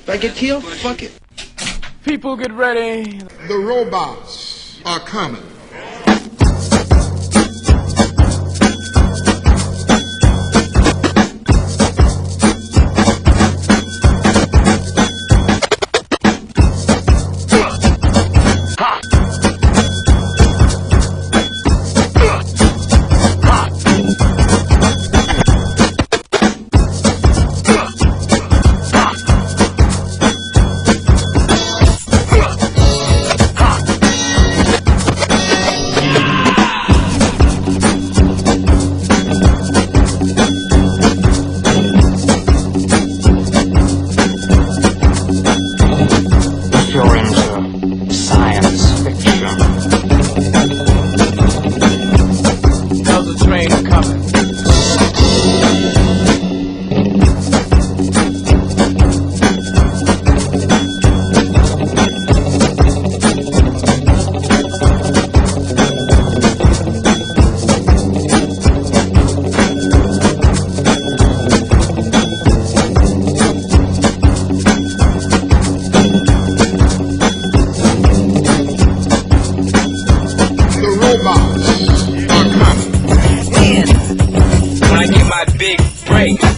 If I get killed, fuck it. People get ready. The robots are coming. You're into science fiction. There's a train coming. Robots are coming. When I get my big break.